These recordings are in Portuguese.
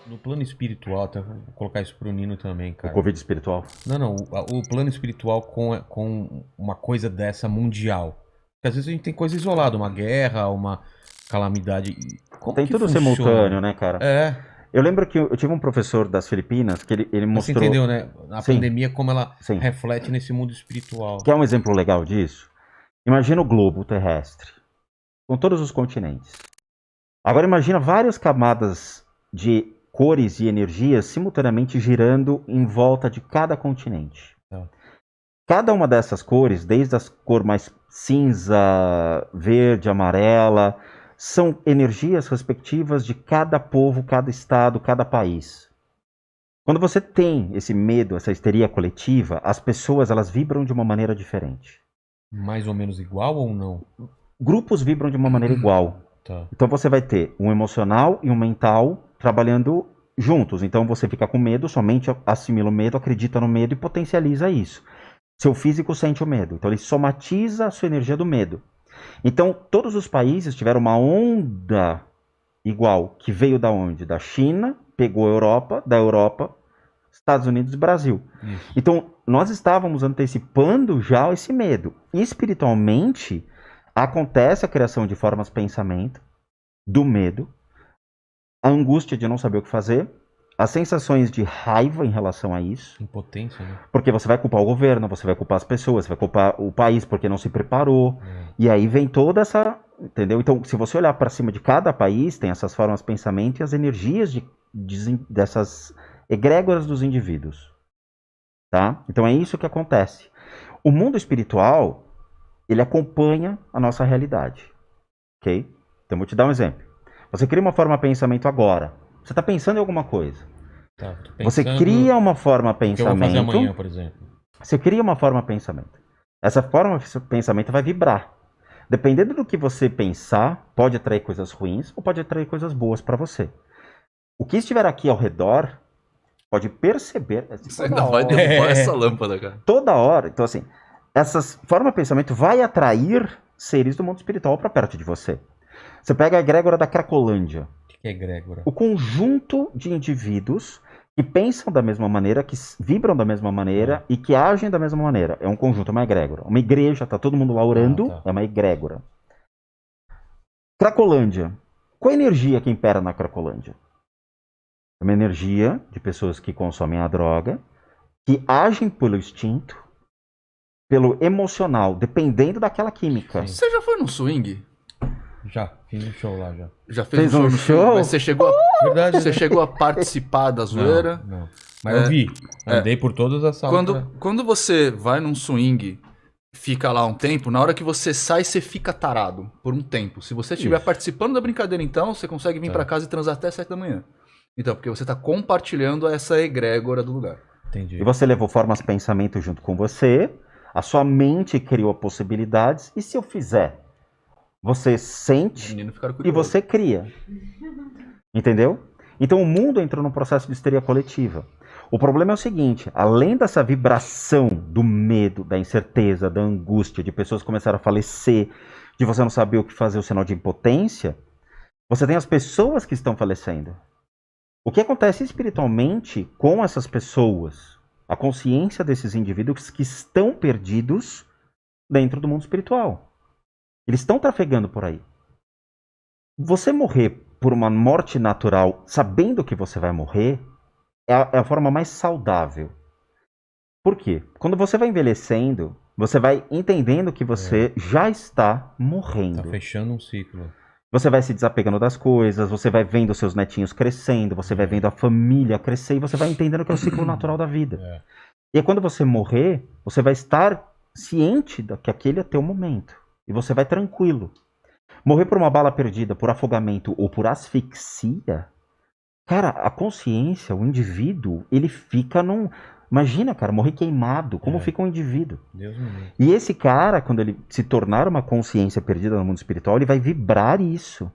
No plano espiritual, até vou colocar isso pro Nino também, O cara. Covid espiritual. Não, o plano espiritual com uma coisa dessa mundial. Porque às vezes a gente tem coisa isolada, uma guerra, uma calamidade. Como Tem que tudo funciona? simultâneo, né, cara? É, Eu lembro que eu tive um professor das Filipinas que ele mas você mostrou. entendeu, né? A Sim, pandemia, como ela sim. reflete nesse mundo espiritual. Quer um exemplo legal disso? Imagina o globo terrestre, com todos os continentes. Agora imagina várias camadas de cores e energias simultaneamente girando em volta de cada continente. Tá. Cada uma dessas cores, desde as cores mais cinza, verde, amarela, são energias respectivas de cada povo, cada estado, cada país. Quando você tem esse medo, essa histeria coletiva, as pessoas elas vibram de uma maneira diferente. Mais ou menos igual ou não? Grupos vibram de uma maneira igual. Tá. Então você vai ter um emocional e um mental trabalhando juntos. Então você fica com medo, somente assimila o medo, acredita no medo e potencializa isso. Seu físico sente o medo. Então ele somatiza a sua energia do medo. Então todos os países tiveram uma onda igual, que veio da onde? Da China, pegou a Europa, da Europa, Estados Unidos e Brasil. Isso. Então nós estávamos antecipando já esse medo. Espiritualmente, acontece a criação de formas de pensamento, do medo, a angústia de não saber o que fazer, as sensações de raiva em relação a isso, Impotência, né? porque você vai culpar o governo, você vai culpar as pessoas, você vai culpar o país porque não se preparou, e aí vem toda essa, entendeu? Então, se você olhar para cima de cada país, tem essas formas de pensamento e as energias dessas egrégoras dos indivíduos, tá? Então é isso que acontece. O mundo espiritual, ele acompanha a nossa realidade, ok? Então vou te dar um exemplo. Você cria uma forma de pensamento agora. Você está pensando em alguma coisa. Tá, tô Você pensando cria uma forma de o que eu vou fazer pensamento. amanhã, por exemplo. Você cria uma forma de pensamento. Essa forma de pensamento vai vibrar. Dependendo do que você pensar, pode atrair coisas ruins ou pode atrair coisas boas para você. O que estiver aqui ao redor pode perceber. Você ainda vai derrubar essa lâmpada, cara. Toda hora. Então, assim, essa forma de pensamento vai atrair seres do mundo espiritual para perto de você. Você pega a egrégora da Cracolândia. O que é egrégora? O conjunto de indivíduos que pensam da mesma maneira, que vibram da mesma maneira e que agem da mesma maneira. É um conjunto, é uma egrégora. Uma igreja, tá todo mundo lá orando, tá. é uma egrégora. Cracolândia. Qual a energia que impera na Cracolândia? É uma energia de pessoas que consomem a droga, que agem pelo instinto, pelo emocional, dependendo daquela química. Sim. Você já foi num swing? Já, fiz um show lá já. Já fez Fez um show um no show? swing? Mas Verdade, você né? chegou a participar da zoeira? Não. Mas eu vi. Andei por todas as salas. Quando você vai num swing, fica lá um tempo, na hora que você sai, você fica tarado por um tempo. Se você estiver Isso. participando da brincadeira, então, você consegue vir pra casa e transar até 7 da manhã. Então, porque você tá compartilhando essa egrégora do lugar. Entendi. E você levou formas de pensamento junto com você, a sua mente criou possibilidades, e se eu fizer? Você Os sente meninos ficaram e curiosos. você cria. Entendeu? Então o mundo entrou num processo de histeria coletiva. O problema é o seguinte, além dessa vibração do medo, da incerteza, da angústia, de pessoas começarem a falecer, de você não saber o que fazer, o sinal de impotência, você tem as pessoas que estão falecendo. O que acontece espiritualmente com essas pessoas? A consciência desses indivíduos que estão perdidos dentro do mundo espiritual. Eles estão trafegando por aí. Você morrer por uma morte natural, sabendo que você vai morrer, é a forma mais saudável. Por quê? Quando você vai envelhecendo, você vai entendendo que você já está morrendo. Tá fechando um ciclo. Você vai se desapegando das coisas, você vai vendo seus netinhos crescendo, você vai vendo a família crescer e você vai entendendo que é o ciclo natural da vida. E aí, quando você morrer, você vai estar ciente de que aquele é teu momento. E você vai tranquilo. Morrer por uma bala perdida, por afogamento ou por asfixia, cara, a consciência, o indivíduo, ele fica num... Imagina, cara, morrer queimado, como fica um indivíduo. Deus me livre. E esse cara, quando ele se tornar uma consciência perdida no mundo espiritual, ele vai vibrar isso.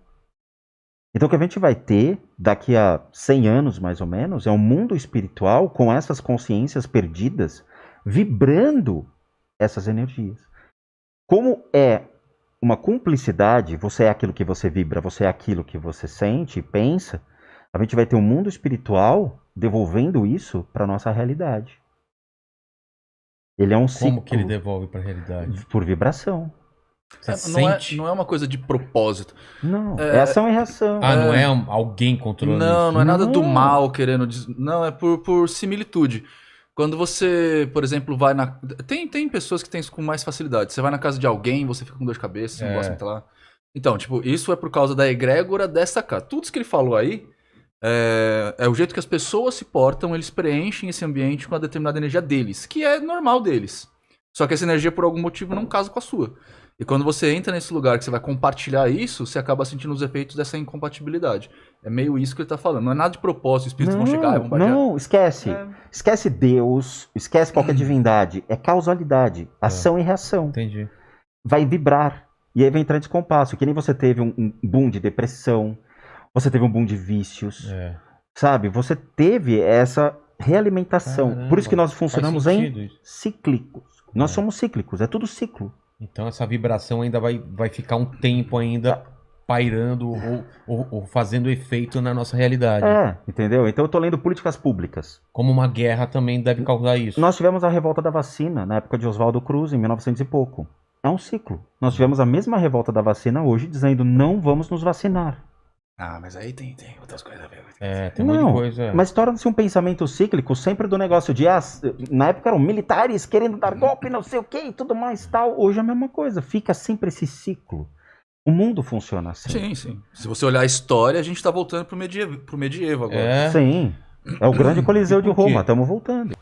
Então o que a gente vai ter, daqui a 100 anos mais ou menos, é um mundo espiritual com essas consciências perdidas, vibrando essas energias. Como é uma cumplicidade, você é aquilo que você vibra, você é aquilo que você sente e pensa, A gente vai ter um mundo espiritual devolvendo isso para nossa realidade. Ele é um ciclo. Como que ele devolve pra realidade? Por vibração. Você Não sente? não é uma coisa de propósito. Não, é ação e reação. Ah, não é alguém controlando Não, isso? não é nada do Não. mal querendo dizer. Não, é por similitude. Quando você, por exemplo, vai na. Tem pessoas que têm isso com mais facilidade. Você vai na casa de alguém, você fica com dor de cabeça, você não gosta muito lá. Então, tipo, isso é por causa da egrégora dessa casa. Tudo isso que ele falou aí é o jeito que as pessoas se portam, eles preenchem esse ambiente com a determinada energia deles, que é normal deles. Só que essa energia, por algum motivo, não casa com a sua. E quando você entra nesse lugar que você vai compartilhar isso, você acaba sentindo os efeitos dessa incompatibilidade. É meio isso que ele tá falando. Não é nada de propósito, os espíritos vão chegar e vão bombardear. Não, esquece. Esquece Deus, esquece qualquer divindade. É causalidade, ação e reação. Entendi. Vai vibrar. E aí vai entrar em descompasso. Que nem você teve um boom de depressão, você teve um boom de vícios, sabe? Você teve essa realimentação. Caramba, por isso que nós funcionamos em sentido isso. cíclicos. Nós somos cíclicos, é tudo ciclo. Então essa vibração ainda vai ficar um tempo ainda pairando ou fazendo efeito na nossa realidade. Entendeu? Então eu tô lendo políticas públicas. Como uma guerra também deve causar isso. Nós tivemos a revolta da vacina na época de Oswaldo Cruz, em 1900 e pouco. É um ciclo. Nós tivemos a mesma revolta da vacina hoje, dizendo não vamos nos vacinar. Ah, mas aí tem outras coisas a ver. Tem um monte de coisa. Mas torna-se um pensamento cíclico sempre do negócio de na época eram militares querendo dar golpe, não sei o que e tudo mais tal. Hoje é a mesma coisa, fica sempre esse ciclo. O mundo funciona assim. Sim, sim. Se você olhar a história, a gente tá voltando pro medievo agora. Sim. É o grande Coliseu de Por quê? Roma, estamos voltando.